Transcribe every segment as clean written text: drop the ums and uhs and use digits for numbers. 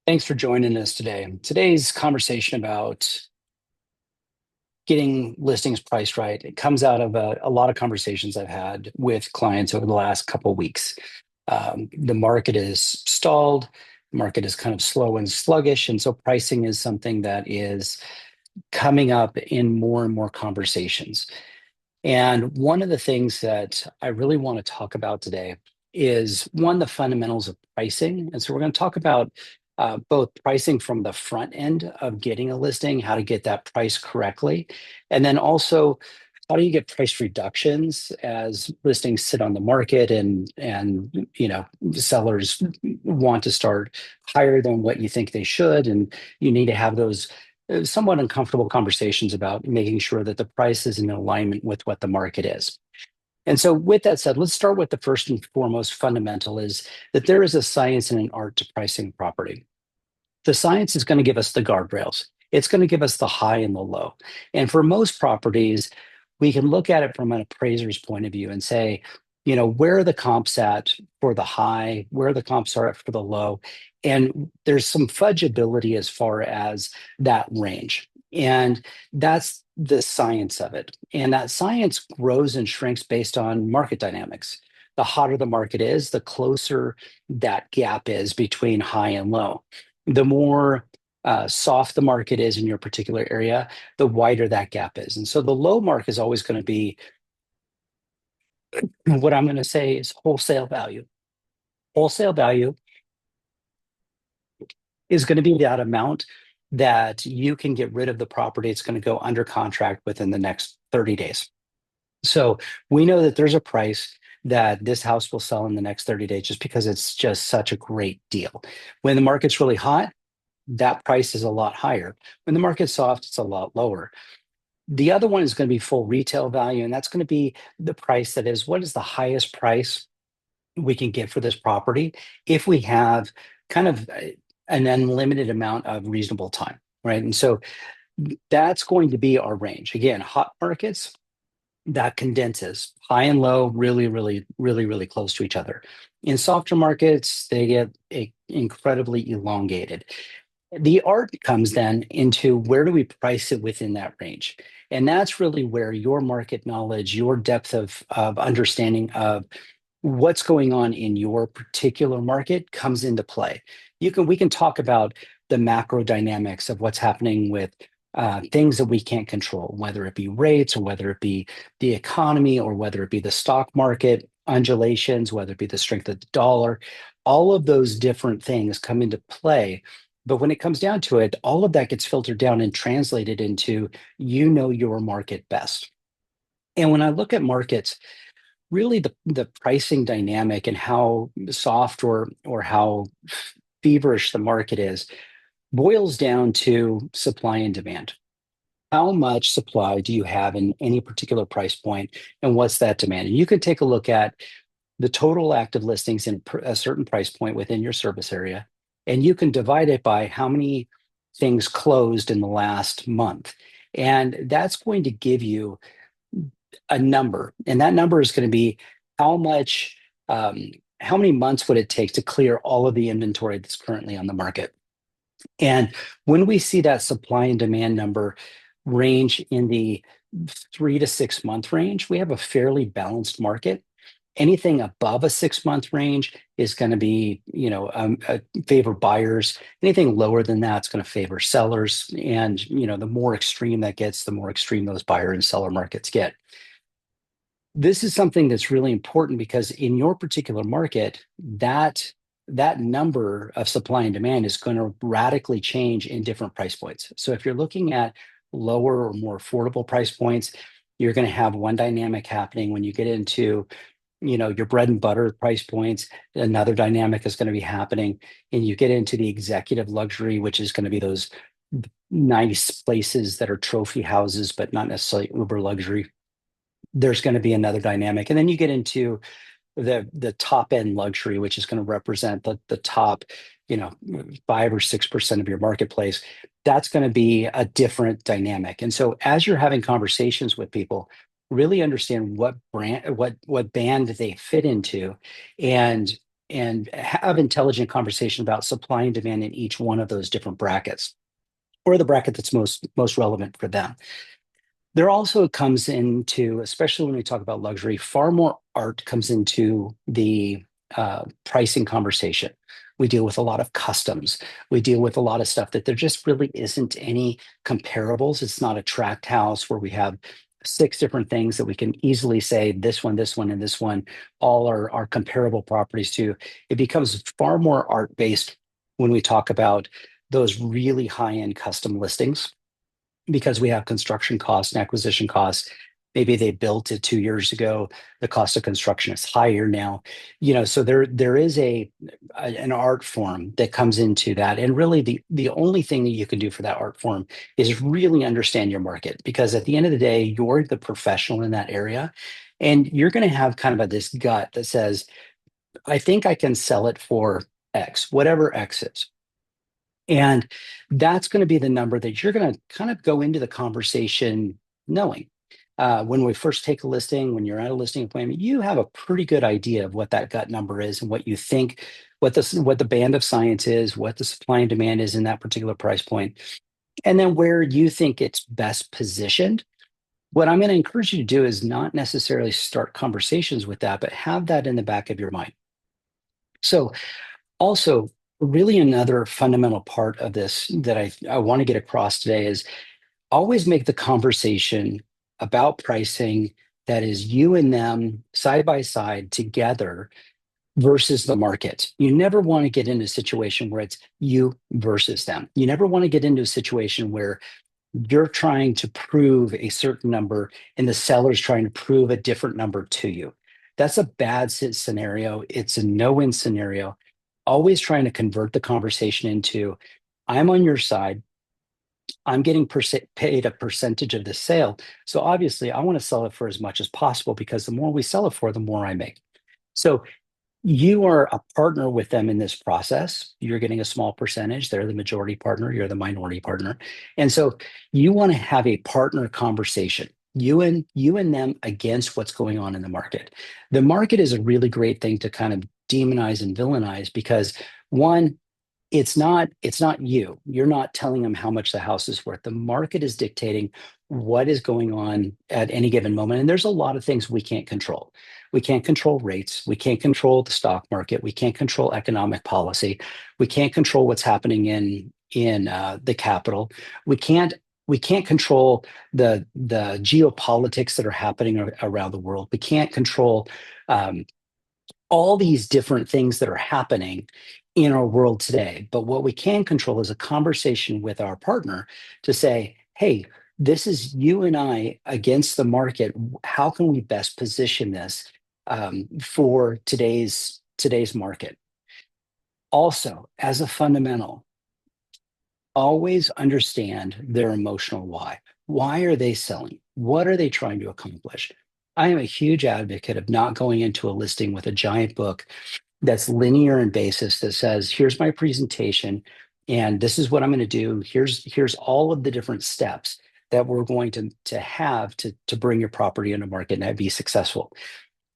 Thanks for joining us today. Today's conversation about getting listings priced right. It comes out of a lot of conversations I've had with clients over the last couple of weeks. The market is stalled, the market is kind of slow and sluggish, and so pricing is something that is coming up in more and more conversations. And one of the things that I really want to talk about today is one, the fundamentals of pricing. And so we're going to talk about both pricing from the front end of getting a listing, how to get that price correctly, and then also how do you get price reductions as listings sit on the market and sellers want to start higher than what you think they should, and you need to have those somewhat uncomfortable conversations about making sure that the price is in alignment with what the market is. And so, with that said, let's start with the first and foremost fundamental is that there is a science and an art to pricing property. The science is going to give us the guardrails. It's going to give us the high and the low. And for most properties, we can look at it from an appraiser's point of view and say, where are the comps at for the high, where the comps are at for the low. And there's some fudgeability as far as that range. And that's the science of it. And that science grows and shrinks based on market dynamics. The hotter the market is, the closer that gap is between high and low. The more soft the market is in your particular area, the wider that gap is. And so the low mark is always going to be what I'm going to say is wholesale value. Wholesale value is going to be that amount that you can get rid of the property. It's going to go under contract within the next 30 days. So we know that there's a price that this house will sell in the next 30 days just because it's just such a great deal. When the market's really hot, that price is a lot higher. When the market's soft, it's a lot lower. The other one is going to be full retail value, and that's going to be the price that is what is the highest price we can get for this property if we have kind of an unlimited amount of reasonable time, right? And so that's going to be our range. Again, hot markets, that condenses high and low really, really, really, really close to each other. In softer markets, they get incredibly elongated. The art comes then into where do we price it within that range? And that's really where your market knowledge, your depth of understanding of what's going on in your particular market comes into play. We can talk about the macro dynamics of what's happening with things that we can't control, whether it be rates or whether it be the economy or whether it be the stock market undulations, whether it be the strength of the dollar. All of those different things come into play. But when it comes down to it, all of that gets filtered down and translated into your market best. And when I look at markets, really the pricing dynamic and how soft or how feverish the market is boils down to supply and demand. How much supply do you have in any particular price point, and what's that demand? And you can take a look at the total active listings in a certain price point within your service area, and you can divide it by how many things closed in the last month. And that's going to give you a number, and that number is going to be how much, how many months would it take to clear all of the inventory that's currently on the market. And when we see that supply and demand number range in the 3 to 6 month range, we have a fairly balanced market. Anything above a 6 month range is going to be, favor buyers. Anything lower than that is going to favor sellers. And, the more extreme that gets, the more extreme those buyer and seller markets get. This is something that's really important because in your particular market, that number of supply and demand is going to radically change in different price points. So if you're looking at lower or more affordable price points, you're going to have one dynamic happening. When you get into your bread and butter price points, another dynamic is going to be happening. And you get into the executive luxury, which is going to be those nice places that are trophy houses but not necessarily uber luxury. There's going to be another dynamic. And then you get into the top end luxury, which is going to represent the top, 5 or 6% of your marketplace. That's going to be a different dynamic. And so as you're having conversations with people, really understand what brand, what band they fit into, and and have intelligent conversation about supply and demand in each one of those different brackets, or the bracket that's most relevant for them. There also comes into, especially when we talk about luxury, far more art comes into the pricing conversation. We deal with a lot of customs. We deal with a lot of stuff that there just really isn't any comparables. It's not a tract house where we have six different things that we can easily say this one, and this one all are comparable properties to. It becomes far more art based when we talk about those really high end custom listings, because we have construction costs and acquisition costs. Maybe they built it 2 years ago. The cost of construction is higher now. So there is an art form that comes into that. And really the only thing that you can do for that art form is really understand your market, because at the end of the day, you're the professional in that area. And you're going to have kind of this gut that says, I think I can sell it for X, whatever X is. And that's going to be the number that you're going to kind of go into the conversation knowing. When we first take a listing, when you're at a listing appointment, you have a pretty good idea of what that gut number is and what you think, what the band of science is, what the supply and demand is in that particular price point, and then where you think it's best positioned. What I'm going to encourage you to do is not necessarily start conversations with that, but have that in the back of your mind. So also, really another fundamental part of this that I want to get across today is always make the conversation about pricing that is you and them side by side together versus the market. You never want to get into a situation where it's you versus them. You never want to get into a situation where you're trying to prove a certain number and the seller's trying to prove a different number to you. That's a bad scenario. It's a no-win scenario. Always trying to convert the conversation into, I'm on your side. I'm getting paid a percentage of the sale. So obviously, I want to sell it for as much as possible, because the more we sell it for, the more I make. So you are a partner with them in this process. You're getting a small percentage. They're the majority partner. You're the minority partner. And so you want to have a partner conversation, you and them, against what's going on in the market. The market is a really great thing to kind of demonize and villainize, because one, it's not you're not telling them how much the house is worth. The market is dictating what is going on at any given moment, and there's a lot of things we can't control. We can't control rates, we can't control the stock market, we can't control economic policy, we can't control what's happening in the capital. We can't control the geopolitics that are happening around the world. We can't control um, all these different things that are happening in our world today. But what we can control is a conversation with our partner to say, hey, this is you and I against the market. How can we best position this for today's market? Also, as a fundamental, always understand their emotional why. Why are they selling? What are they trying to accomplish? I am a huge advocate of not going into a listing with a giant book that's linear in basis, that says, here's my presentation and this is what I'm going to do. Here's all of the different steps that we're going to have to bring your property into market and be successful.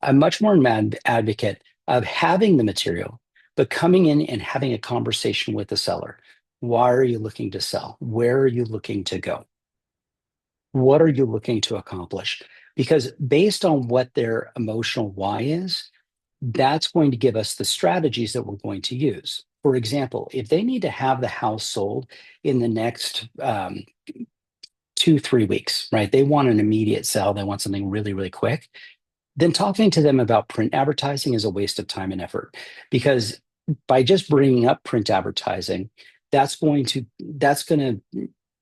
I'm much more an advocate of having the material, but coming in and having a conversation with the seller. Why are you looking to sell? Where are you looking to go? What are you looking to accomplish? Because based on what their emotional why is, that's going to give us the strategies that we're going to use. For example, if they need to have the house sold in the next 2-3 weeks, right? They want an immediate sell. They want something really, really quick. Then talking to them about print advertising is a waste of time and effort, because by just bringing up print advertising, that's going to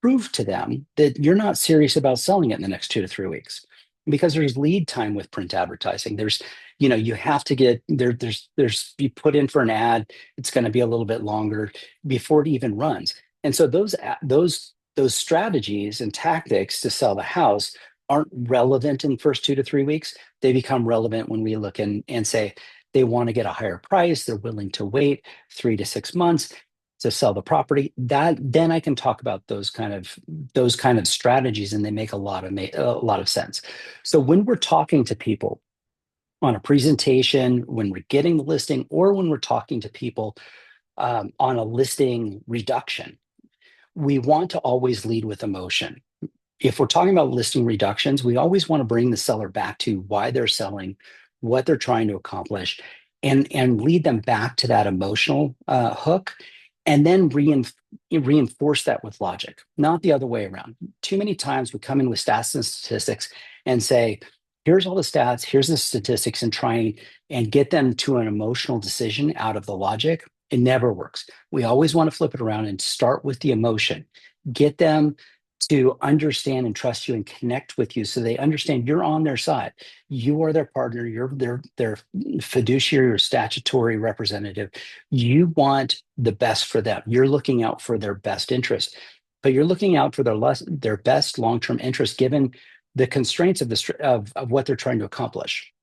prove to them that you're not serious about selling it in the next 2 to 3 weeks, because there's lead time with print advertising. You have to get there's you put in for an ad, it's going to be a little bit longer before it even runs. And so those strategies and tactics to sell the house aren't relevant in the first 2 to 3 weeks. They become relevant when we look and say they want to get a higher price, they're willing to wait 3 to 6 months to sell the property. That then I can talk about those kind of strategies, and they make a lot of sense. So when we're talking to people on a presentation, when we're getting the listing, or when we're talking to people on a listing reduction. We want to always lead with emotion. If we're talking about listing reductions, we always want to bring the seller back to why they're selling, what they're trying to accomplish, and lead them back to that emotional hook, and then reinforce that with logic, not the other way around. Too many times we come in with stats and statistics and say, here's all the stats, here's the statistics, and try and get them to an emotional decision out of the logic. It never works. We always want to flip it around and start with the emotion. Get them to understand and trust you and connect with you so they understand you're on their side. You are their partner, you're their fiduciary or statutory representative. You want the best for them. You're looking out for their best interest, but you're looking out for their best long-term interest given the constraints of what they're trying to accomplish.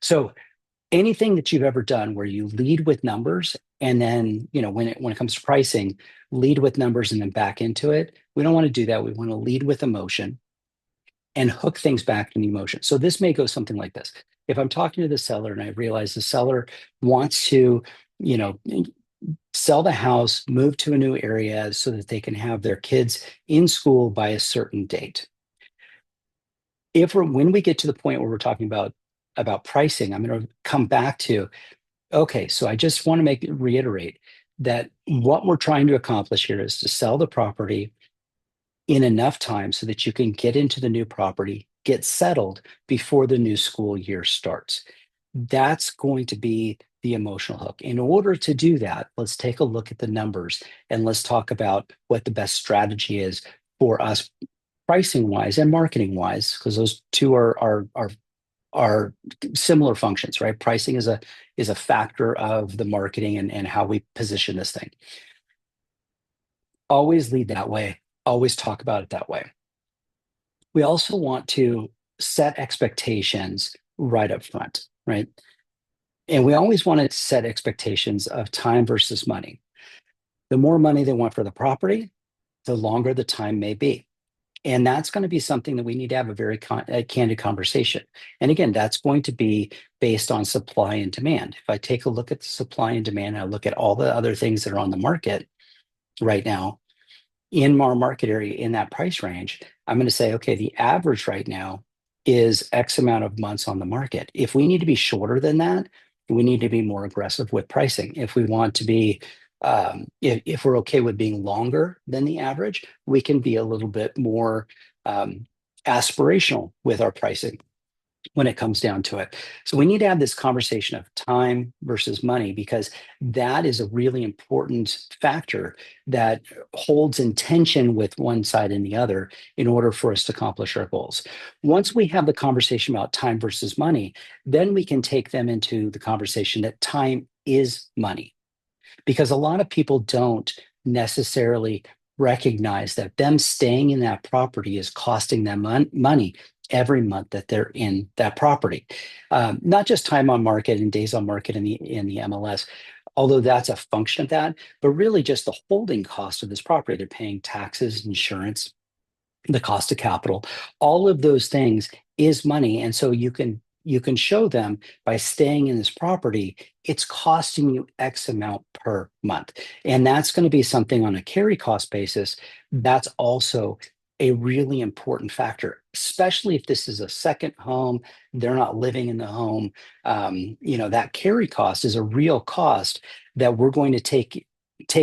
So anything that you've ever done where you lead with numbers and then, when it comes to pricing, lead with numbers and then back into it, we don't want to do that. We want to lead with emotion and hook things back in emotion. So this may go something like this. If I'm talking to the seller and I realize the seller wants to, sell the house, move to a new area so that they can have their kids in school by a certain date. When we get to the point where we're talking about pricing, I'm going to come back to, okay, so I just want to reiterate that what we're trying to accomplish here is to sell the property in enough time so that you can get into the new property, get settled before the new school year starts. That's going to be the emotional hook. In order to do that, let's take a look at the numbers and let's talk about what the best strategy is for us pricing wise and marketing wise, because those two are similar functions, right? Pricing is a factor of the marketing and how we position this thing. Always lead that way. Always talk about it that way. We also want to set expectations right up front, right? And we always want to set expectations of time versus money. The more money they want for the property, the longer the time may be. And that's going to be something that we need to have a very candid conversation. And again, that's going to be based on supply and demand. If I take a look at the supply and demand, I look at all the other things that are on the market right now in our market area in that price range, I'm going to say, okay, the average right now is X amount of months on the market. If we need to be shorter than that, we need to be more aggressive with pricing. If we want to be if we're okay with being longer than the average, we can be a little bit more aspirational with our pricing when it comes down to it. So we need to have this conversation of time versus money, because that is a really important factor that holds in tension with one side and the other in order for us to accomplish our goals. Once we have the conversation about time versus money, then we can take them into the conversation that time is money, because a lot of people don't necessarily recognize that them staying in that property is costing them money every month that they're in that property. Not just time on market and days on market in the MLS, although that's a function of that, but really just the holding cost of this property. They're paying taxes, insurance, the cost of capital, all of those things is money. And so you can show them by staying in this property, it's costing you X amount per month. And that's going to be something on a carry cost basis. That's also a really important factor, especially if this is a second home, they're not living in the home. That carry cost is a real cost that we're going to take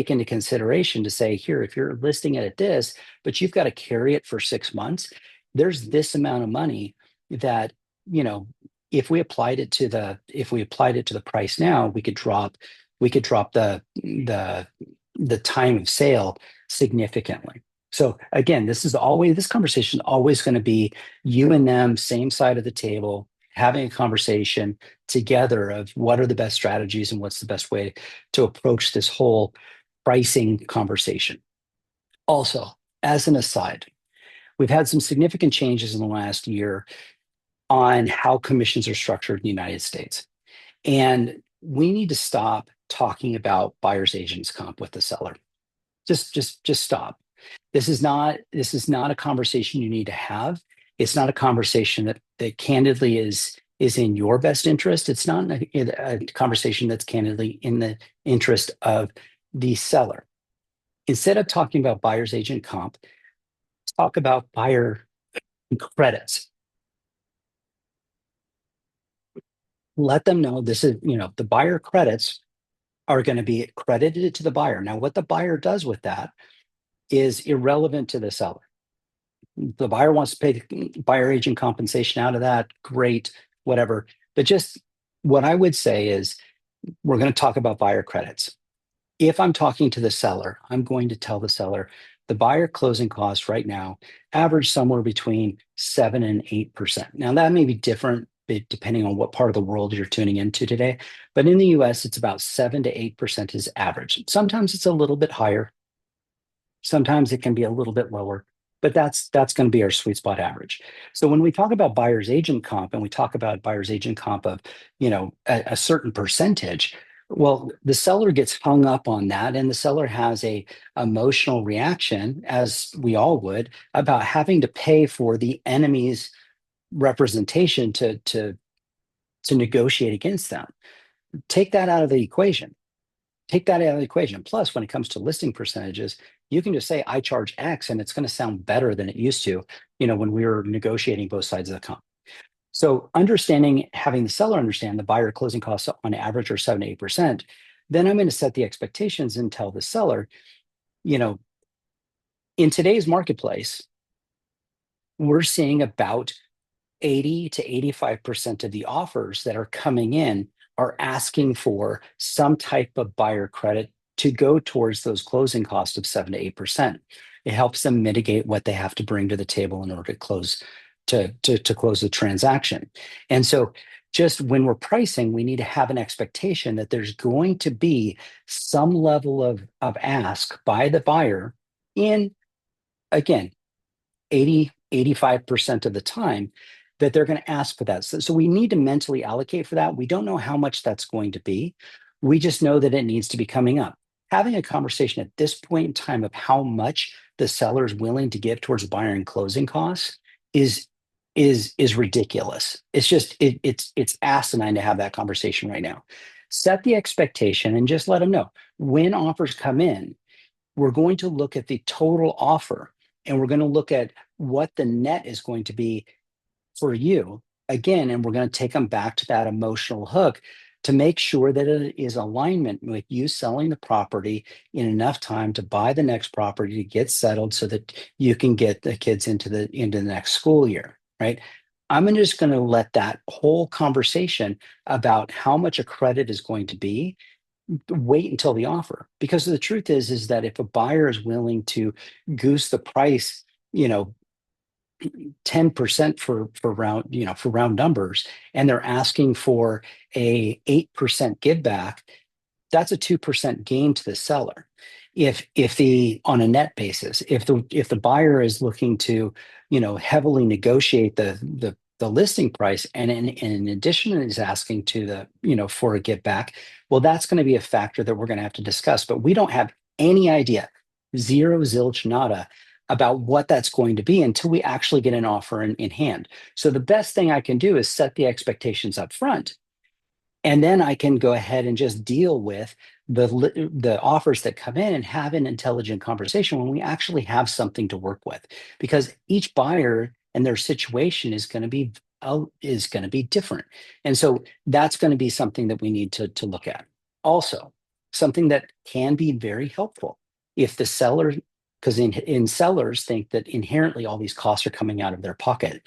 into consideration to say, here, if you're listing it at this, but you've got to carry it for 6 months, there's this amount of money that, if we applied it to the price now, we could drop the time of sale significantly. So again, this conversation is always going to be you and them, same side of the table, having a conversation together of what are the best strategies and what's the best way to approach this whole pricing conversation. Also, as an aside, we've had some significant changes in the last year on how commissions are structured in the United States. And we need to stop talking about buyer's agent's comp with the seller. Just stop. This is not a conversation you need to have. It's not a conversation that candidly is is in your best interest. It's not a conversation that's candidly in the interest of the seller. Instead of talking about buyer's agent comp, talk about buyer credits. Let them know this is, the buyer credits are going to be credited to the buyer. Now, what the buyer does with that is irrelevant to the seller. The buyer wants to pay the buyer agent compensation out of that, great, whatever. But just what I would say is we're going to talk about buyer credits. If I'm talking to the seller, I'm going to tell the seller the buyer closing costs right now average somewhere between 7 and 8%. Now, that may be different depending on what part of the world you're tuning into today. But in the US, it's about 7 to 8% is average. Sometimes it's a little bit higher. Sometimes it can be a little bit lower, but that's going to be our sweet spot average. So when we talk about buyer's agent comp and we talk about buyer's agent comp of, a certain percentage, well, the seller gets hung up on that, and the seller has a emotional reaction, as we all would, about having to pay for the enemy's representation to negotiate against them. Take that out of the equation. Take that out of the equation. Plus, when it comes to listing percentages, you can just say, I charge X, and it's going to sound better than it used to, when we were negotiating both sides of the comp. So having the seller understand the buyer closing costs on average are 7 to 8%, then I'm going to set the expectations and tell the seller, in today's marketplace, we're seeing about 80 to 85% of the offers that are coming in are asking for some type of buyer credit to go towards those closing costs of 7 to 8%. It helps them mitigate what they have to bring to the table in order to close the transaction. And so just when we're pricing, we need to have an expectation that there's going to be some level of ask by the buyer in, again, 85% of the time that they're going to ask for that. So we need to mentally allocate for that. We don't know how much that's going to be. We just know that it needs to be coming up. Having a conversation at this point in time of how much the seller is willing to give towards buyer and closing costs is ridiculous. It's just it's asinine to have that conversation right now. Set the expectation and just let them know when offers come in, we're going to look at the total offer, and we're going to look at what the net is going to be for you again, and we're going to take them back to that emotional hook to make sure that it is alignment with you selling the property in enough time to buy the next property to get settled so that you can get the kids into the next school year, right? I'm just going to let that whole conversation about how much a credit is going to be wait until the offer, because the truth is that if a buyer is willing to goose the price, 10% for round numbers, and they're asking for a 8% give back, that's a 2% gain to the seller. If the on a net basis, if the buyer is looking to, heavily negotiate the listing price, and in addition is asking to for a give back, well, that's going to be a factor that we're going to have to discuss. But we don't have any idea, zero, zilch, nada, about what that's going to be until we actually get an offer in hand. So the best thing I can do is set the expectations up front. And then I can go ahead and just deal with the offers that come in and have an intelligent conversation when we actually have something to work with, because each buyer and their situation is going to be different. And so that's going to be something that we need to look at. Also, something that can be very helpful if the seller, because in sellers think that inherently all these costs are coming out of their pocket.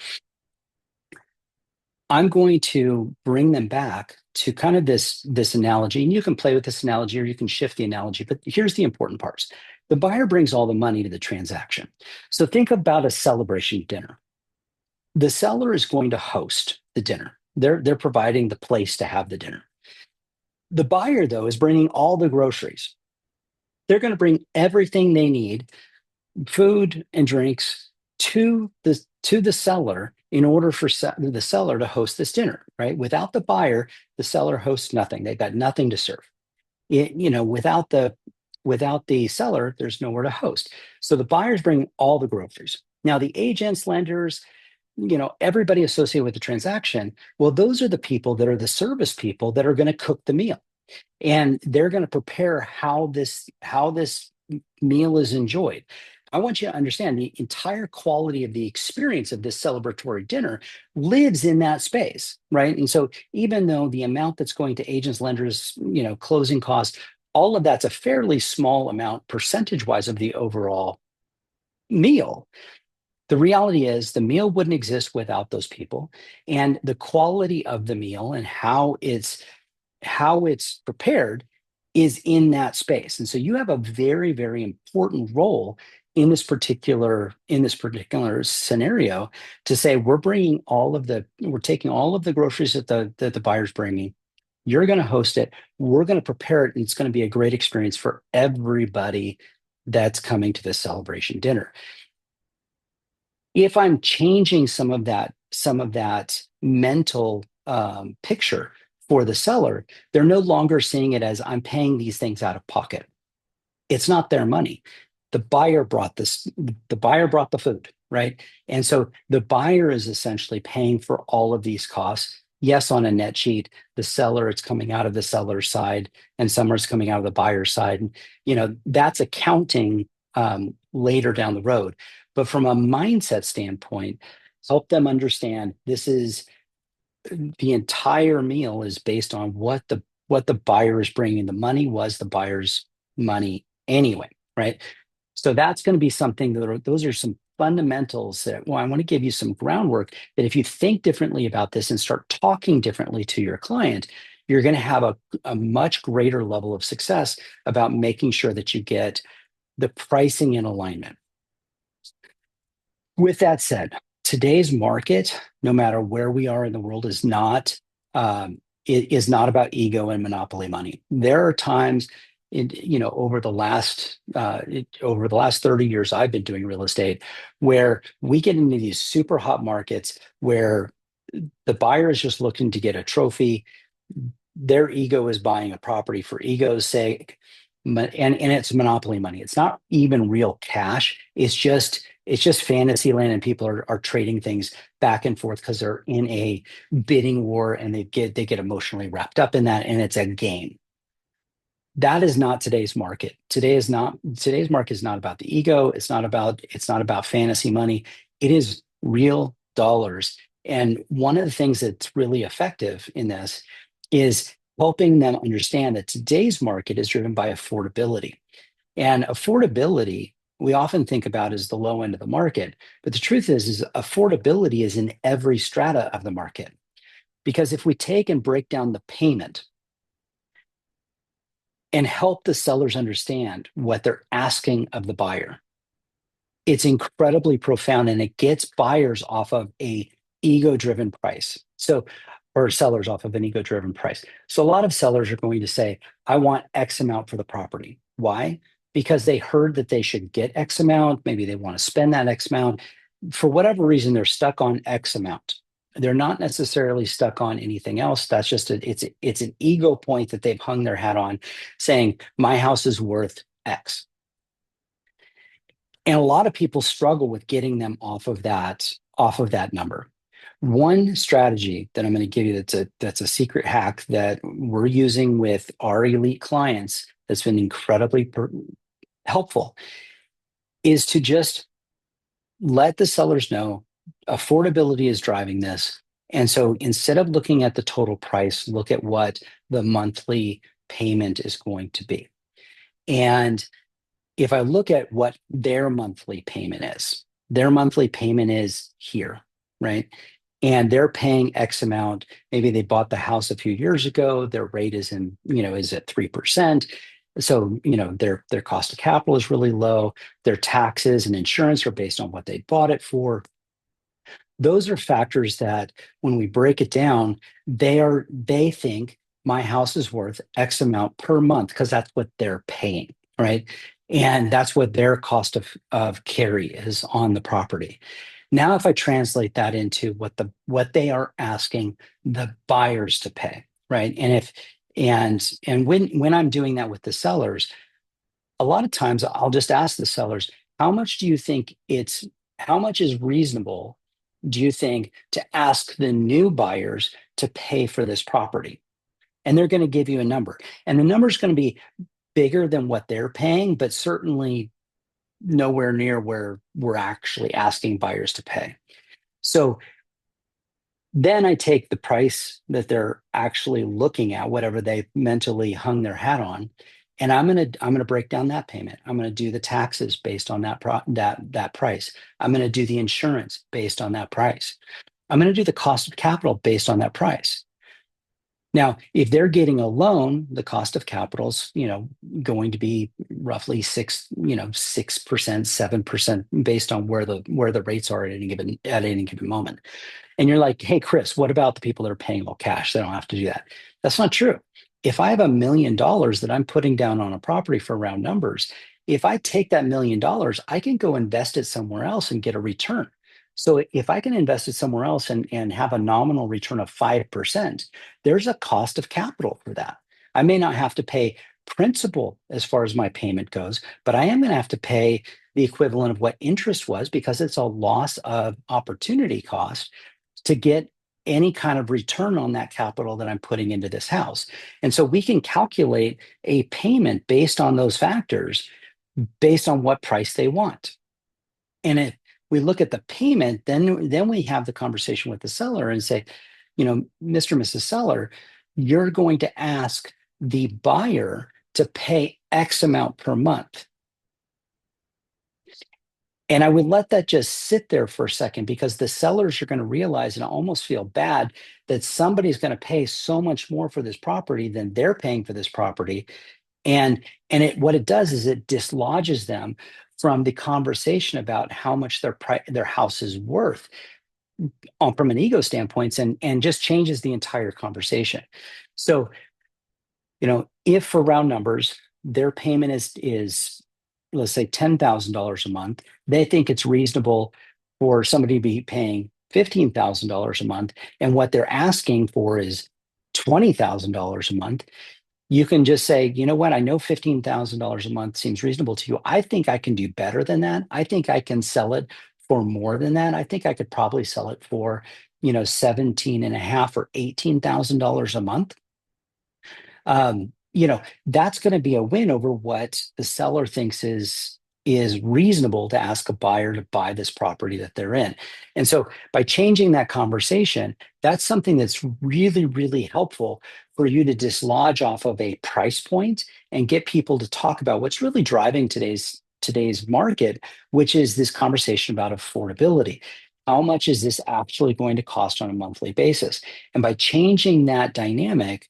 I'm going to bring them back to kind of this analogy, and you can play with this analogy or you can shift the analogy, but here's the important parts. The buyer brings all the money to the transaction. So think about a celebration dinner. The seller is going to host the dinner. They're providing the place to have the dinner. The buyer, though, is bringing all the groceries. They're going to bring everything they need, food and drinks, to the seller in order for the seller to host this dinner, right? Without the buyer, the seller hosts nothing. They've got nothing to serve. Without the seller, there's nowhere to host. So the buyers bring all the groceries. Now, the agents, lenders, everybody associated with the transaction, well, those are the people that are the service people that are going to cook the meal, and they're going to prepare how this meal is enjoyed. I want you to understand the entire quality of the experience of this celebratory dinner lives in that space, right? And so even though the amount that's going to agents, lenders, closing costs, all of that's a fairly small amount percentage wise of the overall meal, the reality is the meal wouldn't exist without those people, and the quality of the meal and how it's prepared is in that space. And so you have a very, very important role in this particular scenario, to say we're taking all of the groceries that the buyer's bringing. You're going to host it. We're going to prepare it, and it's going to be a great experience for everybody that's coming to this celebration dinner. If I'm changing some of that mental picture for the seller, they're no longer seeing it as I'm paying these things out of pocket. It's not their money. The buyer brought the food, right? And so the buyer is essentially paying for all of these costs. Yes, on a net sheet, the seller, it's coming out of the seller's side, and some is coming out of the buyer's side. And, that's accounting later down the road. But from a mindset standpoint, help them understand this is the entire meal is based on what the buyer is bringing. The money was the buyer's money anyway, right? So that's going to be something those are some fundamentals that, well, I want to give you some groundwork that if you think differently about this and start talking differently to your client, you're going to have a much greater level of success about making sure that you get the pricing in alignment. With that said, today's market, no matter where we are in the world, it is not about ego and monopoly money. There are times, over the last 30 years I've been doing real estate, where we get into these super hot markets where the buyer is just looking to get a trophy. Their ego is buying a property for ego's sake, and it's monopoly money. It's not even real cash. It's just fantasy land, and people are trading things back and forth because they're in a bidding war, and they get emotionally wrapped up in that, and it's a game. That is not today's market. Today's market is not about the ego. It's not about fantasy money. It is real dollars. And one of the things that's really effective in this is helping them understand that today's market is driven by affordability. And affordability, we often think about as the low end of the market, but the truth is affordability is in every strata of the market. Because if we take and break down the payment and help the sellers understand what they're asking of the buyer, it's incredibly profound, and it gets buyers off of a ego-driven price. Or sellers off of an ego-driven price. So a lot of sellers are going to say, I want X amount for the property. Why? Because they heard that they should get X amount. Maybe they want to spend that X amount. For whatever reason, they're stuck on X amount. They're not necessarily stuck on anything else. That's just it's an ego point that they've hung their hat on, saying my house is worth X. And a lot of people struggle with getting them off of that number. One strategy that I'm going to give you that's a secret hack that we're using with our elite clients that's been incredibly helpful is to just let the sellers know affordability is driving this. And so instead of looking at the total price, look at what the monthly payment is going to be. And if I look at what their monthly payment is, their monthly payment is here, right? And they're paying X amount. Maybe they bought the house a few years ago. Their rate is at 3%. So, their cost of capital is really low. Their taxes and insurance are based on what they bought it for. Those are factors that when we break it down, they think my house is worth X amount per month because that's what they're paying, right? And that's what their cost of carry is on the property. Now, if I translate that into what they are asking the buyers to pay, right? And when I'm doing that with the sellers, a lot of times I'll just ask the sellers, how much is reasonable do you think to ask the new buyers to pay for this property? And they're going to give you a number. And the number is going to be bigger than what they're paying, but certainly nowhere near where we're actually asking buyers to pay. So then I take the price that they're actually looking at, whatever they mentally hung their hat on, and I'm gonna break down that payment. I'm gonna do the taxes based on that price. I'm gonna do the insurance based on that price. I'm gonna do the cost of capital based on that price. Now, if they're getting a loan, the cost of capital's, going to be roughly 6%, 7% based on where the rates are at any given moment. And you're like, hey, Chris, what about the people that are paying all cash? They don't have to do that. That's not true. If I have $1 million that I'm putting down on a property for round numbers, if I take that $1 million, I can go invest it somewhere else and get a return. So if I can invest it somewhere else and have a nominal return of 5%, there's a cost of capital for that. I may not have to pay principal as far as my payment goes, but I am going to have to pay the equivalent of what interest was because it's a loss of opportunity cost to get any kind of return on that capital that I'm putting into this house. And so we can calculate a payment based on those factors, based on what price they want. And if we look at the payment, then we have the conversation with the seller and say, Mr. and Mrs. Seller, you're going to ask the buyer to pay X amount per month. And I would let that just sit there for a second because the sellers are going to realize and almost feel bad that somebody's going to pay so much more for this property than they're paying for this property. What it does is it dislodges them from the conversation about how much their house is worth from an ego standpoint and just changes the entire conversation. So, if for round numbers, their payment is let's say $10,000 a month, they think it's reasonable for somebody to be paying $15,000 a month, and what they're asking for is $20,000 a month. You can just say, you know what, I know $15,000 a month seems reasonable to you. I think I can do better than that. I think I can sell it for more than that. I think I could probably sell it for, 17 and a half or $18,000 a month. That's going to be a win over what the seller thinks is reasonable to ask a buyer to buy this property that they're in. And so by changing that conversation, that's something that's really, really helpful for you to dislodge off of a price point and get people to talk about what's really driving today's market, which is this conversation about affordability. How much is this actually going to cost on a monthly basis? And by changing that dynamic,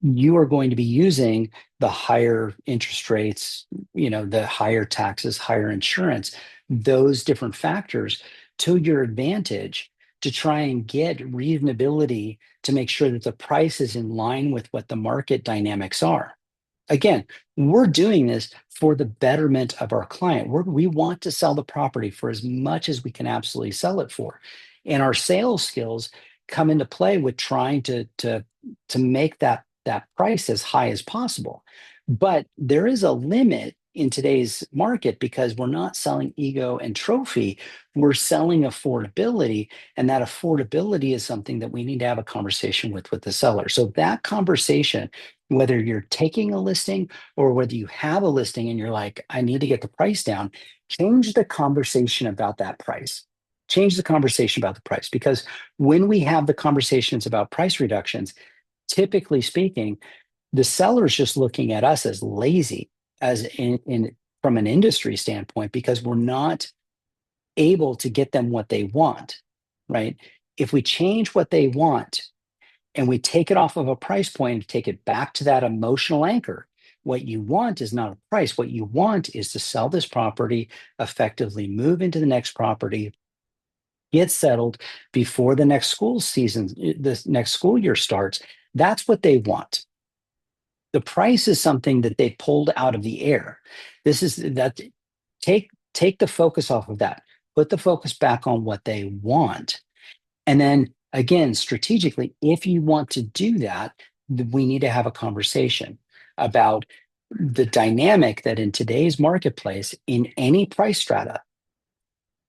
you are going to be using the higher interest rates, the higher taxes, higher insurance, those different factors to your advantage to try and get reasonability to make sure that the price is in line with what the market dynamics are. Again, we're doing this for the betterment of our client. We want to sell the property for as much as we can absolutely sell it for. And our sales skills come into play with trying to make that price as high as possible. But there is a limit in today's market because we're not selling ego and trophy, we're selling affordability. And that affordability is something that we need to have a conversation with the seller. So that conversation, whether you're taking a listing or whether you have a listing and you're like, I need to get the price down, change the conversation about that price. Change the conversation about the price, because when we have the conversations about price reductions, typically speaking, the seller's just looking at us as lazy, as in from an industry standpoint, because we're not able to get them what they want, right? If we change what they want and we take it off of a price point and take it back to that emotional anchor, what you want is not a price. What you want is to sell this property, effectively move into the next property, get settled before the next school season, the next school year starts. That's what they want. The price is something that they pulled out of the air. This is that take the focus off of that. Put the focus back on what they want. And then again, strategically, if you want to do that, we need to have a conversation about the dynamic that in today's marketplace, in any price strata,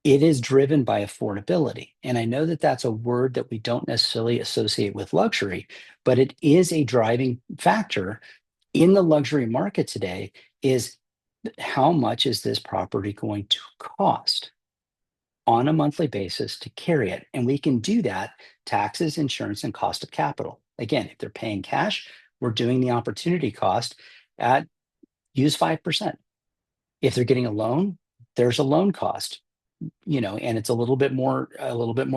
It is driven by affordability. And I know that that's a word that we don't necessarily associate with luxury, but it is a driving factor in the luxury market today is how much is this property going to cost on a monthly basis to carry it? And we can do that taxes, insurance, and cost of capital. Again, if they're paying cash, we're doing the opportunity cost at use 5%. If they're getting a loan, there's a loan cost, and it's a little bit more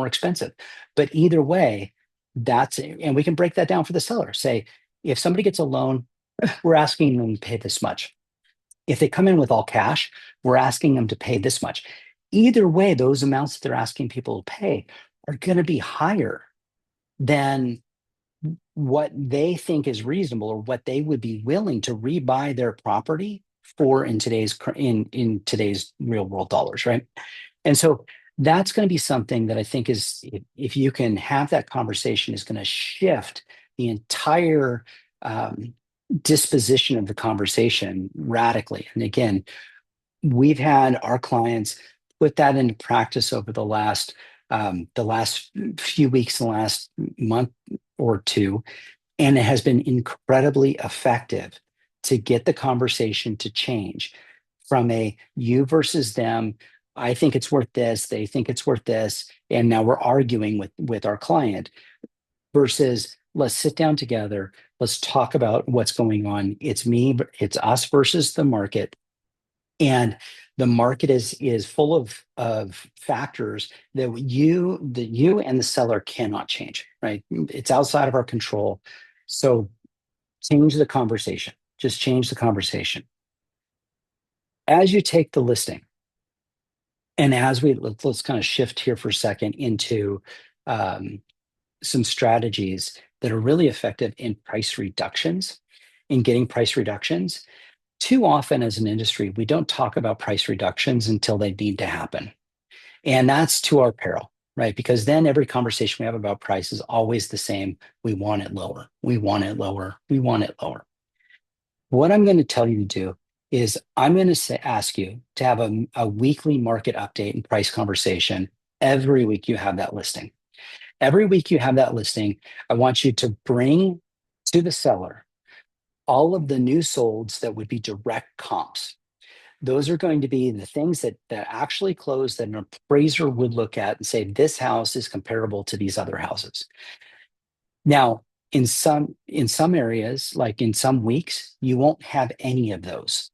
expensive. But either way, and we can break that down for the seller. Say, if somebody gets a loan, we're asking them to pay this much. If they come in with all cash, we're asking them to pay this much. Either way, those amounts that they're asking people to pay are going to be higher than what they think is reasonable or what they would be willing to rebuy their property for in today's real world dollars, right? And so that's going to be something that I think is, if you can have that conversation, is going to shift the entire disposition of the conversation radically. And again, we've had our clients put that into practice over the last few weeks, the last month or two, and it has been incredibly effective to get the conversation to change from a you versus them. I think it's worth this. They think it's worth this. And now we're arguing with our client versus let's sit down together. Let's talk about what's going on. It's us versus the market. And the market is full of factors that you and the seller cannot change, right? It's outside of our control. So change the conversation. Just change the conversation. As you take the listing, and let's kind of shift here for a second into um, some strategies that are really effective in price reductions, in getting price reductions. Too often as an industry, we don't talk about price reductions until they need to happen. And that's to our peril, right? Because then every conversation we have about price is always the same. We want it lower. We want it lower. We want it lower. What I'm going to tell you to do is I'm going to ask you to have a weekly market update and price conversation every week you have that listing. Every week you have that listing, I want you to bring to the seller all of the new solds that would be direct comps. Those are going to be the things that actually close that an appraiser would look at and say, this house is comparable to these other houses. Now, in some areas, like in some weeks, you won't have any of those.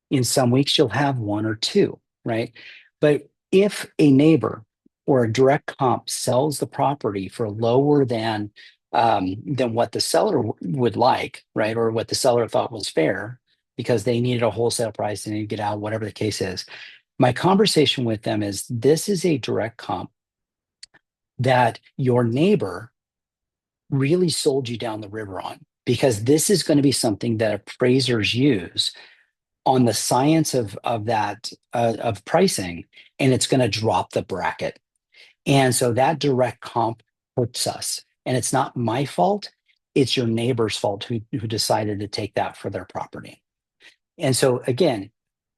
In some weeks, you'll have one or two, right? But if a neighbor or a direct comp sells the property for lower than what the seller would like, right, or what the seller thought was fair, because they needed a wholesale price and they need to get out, whatever the case is, my conversation with them is this is a direct comp that your neighbor really sold you down the river on, because this is going to be something that appraisers use on the science of that of pricing, and it's going to drop the bracket. And so that direct comp hurts us. And it's not my fault. It's your neighbor's fault who decided to take that for their property. And so again,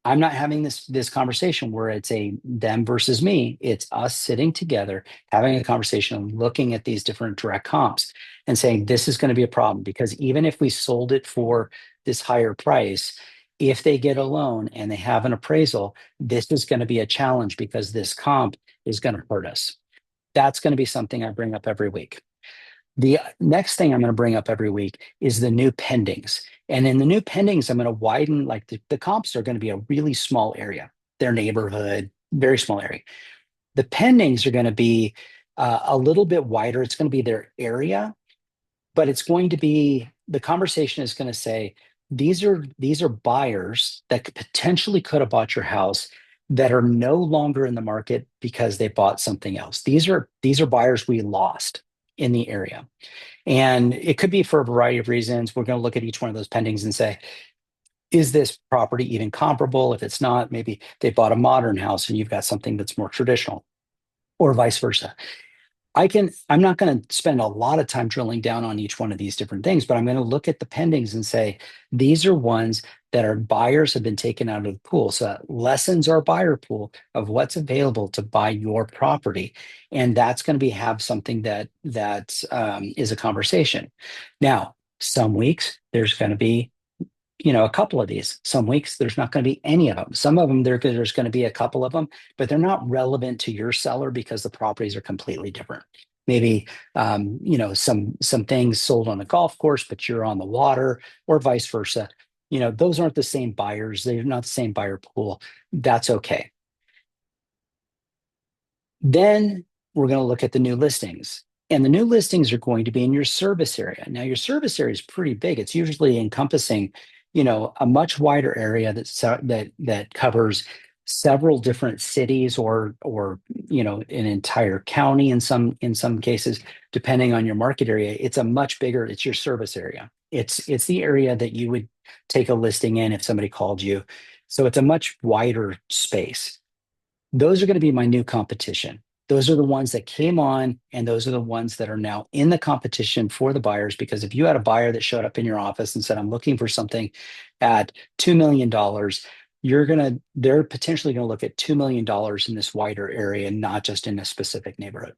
I'm not having this conversation where it's a them versus me. It's us sitting together, having a conversation, looking at these different direct comps and saying, this is going to be a problem, because even if we sold it for this higher price, if they get a loan and they have an appraisal, this is going to be a challenge because this comp is going to hurt us. That's going to be something I bring up every week. The next thing I'm going to bring up every week is the new pendings. And in the new pendings, I'm going to widen, like the comps are going to be a really small area, their neighborhood, very small area. The pendings are going to be a little bit wider. It's going to be their area, but it's going to be, the conversation is going to say, these are buyers that potentially could have bought your house that are no longer in the market because they bought something else. These are buyers we lost in the area. And it could be for a variety of reasons. We're going to look at each one of those pendings and say, is this property even comparable? If it's not, maybe they bought a modern house and you've got something that's more traditional, or vice versa. I'm not going to spend a lot of time drilling down on each one of these different things, but I'm going to look at the pendings and say, these are ones that our buyers have been taken out of the pool. So that lessens our buyer pool of what's available to buy your property. And that's going to be have something that is a conversation. Now, some weeks there's going to be a couple of these. Some weeks there's not going to be any of them. Some of them there's going to be a couple of them, but they're not relevant to your seller because the properties are completely different. Maybe some things sold on a golf course, but you're on the water, or vice versa. Those aren't the same buyers. They're not the same buyer pool. That's okay. Then we're going to look at the new listings. And the new listings are going to be in your service area. Now, your service area is pretty big. It's usually encompassing, a much wider area that covers several different cities or an entire county in some cases, depending on your market area. It's a much bigger, it's your service area. It's the area that you would take a listing in if somebody called you. So it's a much wider space. Those are going to be my new competition. Those are the ones that came on, and those are the ones that are now in the competition for the buyers. Because if you had a buyer that showed up in your office and said, I'm looking for something at $2 million, they're potentially going to look at $2 million in this wider area, not just in a specific neighborhood.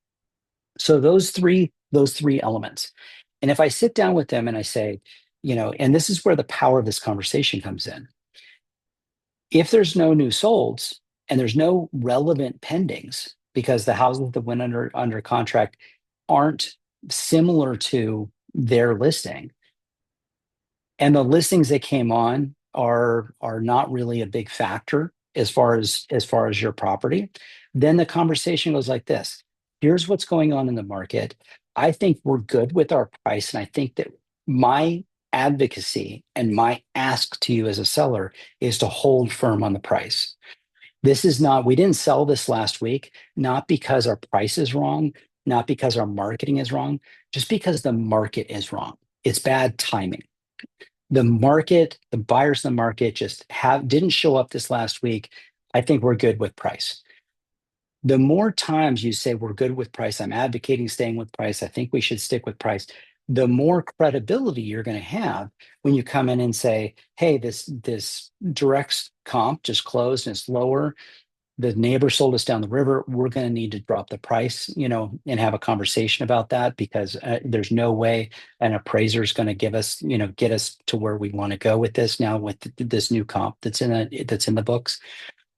So those three elements. And if I sit down with them and I say, and this is where the power of this conversation comes in. If there's no new solds and there's no relevant pendings because the houses that went under contract aren't similar to their listing, and the listings that came on are not really a big factor as far as your property, then the conversation goes like this. Here's what's going on in the market. I think we're good with our price, and I think that my advocacy and my ask to you as a seller is to hold firm on the price. We didn't sell this last week, not because our price is wrong, not because our marketing is wrong, just because the market is wrong. It's bad timing. The buyers in the market just didn't show up this last week. I think we're good with price. The more times you say we're good with price, I'm advocating staying with price, I think we should stick with price, the more credibility you're going to have when you come in and say, hey, this direct comp just closed and it's lower. The neighbor sold us down the river. We're going to need to drop the price, and have a conversation about that, because there's no way an appraiser is going to get us to where we want to go with this now with this new comp that's in the books.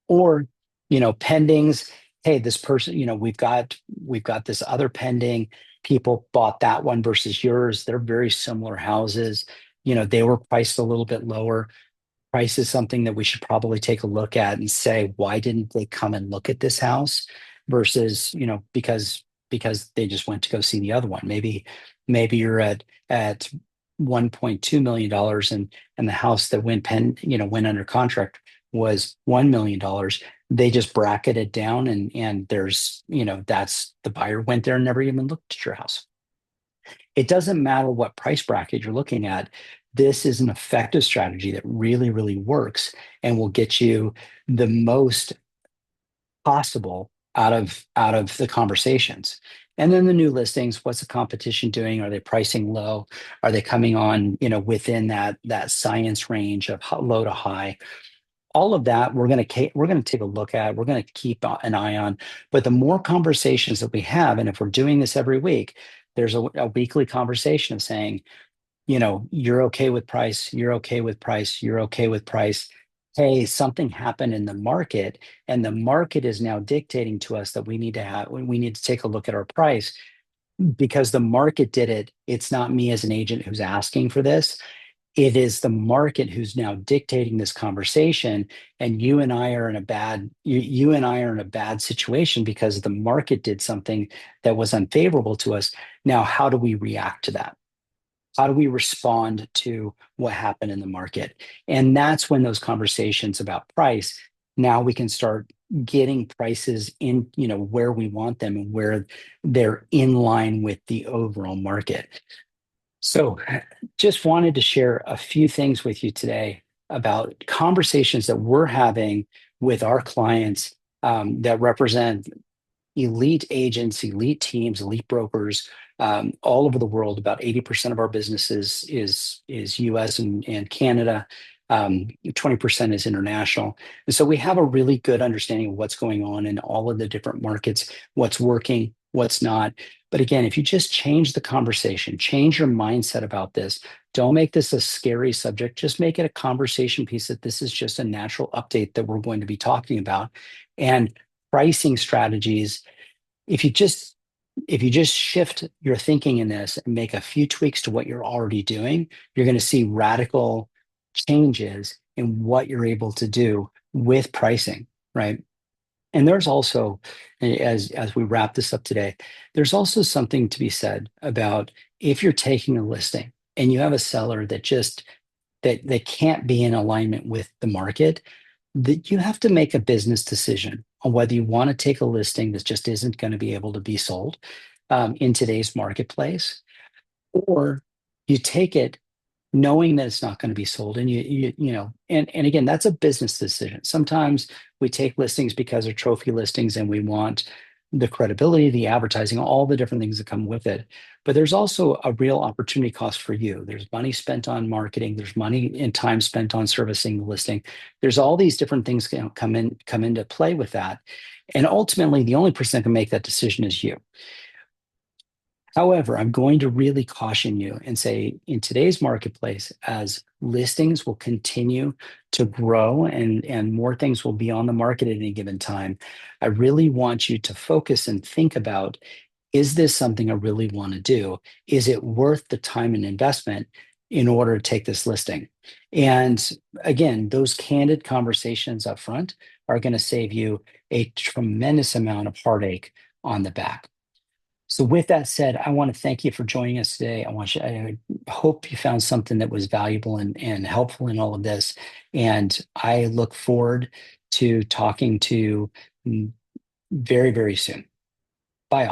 Or, pendings. Hey, this person, we've got this other pending. People bought that one versus yours. They're very similar houses. They were priced a little bit lower. Price is something that we should probably take a look at and say, why didn't they come and look at this house versus, because they just went to go see the other one. Maybe you're at $1.2 million, and the house that went under contract was $1 million. They just bracketed down, and that's the buyer went there and never even looked at your house. It doesn't matter what price bracket you're looking at. This is an effective strategy that really, really works and will get you the most possible out of the conversations. And then the new listings, what's the competition doing? Are they pricing low? Are they coming on, within that science range of low to high? All of that we're going to take a look at. We're going to keep an eye on. But the more conversations that we have, and if we're doing this every week, there's a weekly conversation of saying, you're okay with price, you're okay with price, you're okay with price. Hey, something happened in the market, and the market is now dictating to us that we need to take a look at our price because the market did it. It's not me as an agent who's asking for this. It is the market who's now dictating this conversation, and you and I are in a bad situation because the market did something that was unfavorable to us. Now, how do we react to that? How do we respond to what happened in the market? And that's when those conversations about price, now we can start getting prices in, where we want them and where they're in line with the overall market. So just wanted to share a few things with you today about conversations that we're having with our clients, that represent elite agents, elite teams, elite brokers all over the world. About 80% of our business is US and Canada. 20% is international. And so we have a really good understanding of what's going on in all of the different markets, what's working, what's not. But again, if you just change the conversation, change your mindset about this, don't make this a scary subject, just make it a conversation piece that this is just a natural update that we're going to be talking about. And pricing strategies, if you just shift your thinking in this and make a few tweaks to what you're already doing, you're going to see radical changes in what you're able to do with pricing, right? And there's also, as we wrap this up today, there's also something to be said about if you're taking a listing and you have a seller that just that they can't be in alignment with the market, that you have to make a business decision on whether you want to take a listing that just isn't going to be able to be sold in today's marketplace, or you take it knowing that it's not going to be sold, and and again, that's a business decision. Sometimes we take listings because they're trophy listings and we want the credibility, the advertising, all the different things that come with it. But there's also a real opportunity cost for you. There's money spent on marketing, there's money and time spent on servicing the listing. There's all these different things come into play with that, and ultimately the only person that can make that decision is you. However, I'm going to really caution you and say in today's marketplace, as listings will continue to grow and more things will be on the market at any given time, I really want you to focus and think about, is this something I really want to do? Is it worth the time and investment in order to take this listing? And again, those candid conversations up front are going to save you a tremendous amount of heartache on the back. So with that said, I want to thank you for joining us today. I hope you found something that was valuable and helpful in all of this. And I look forward to talking to you very, very soon.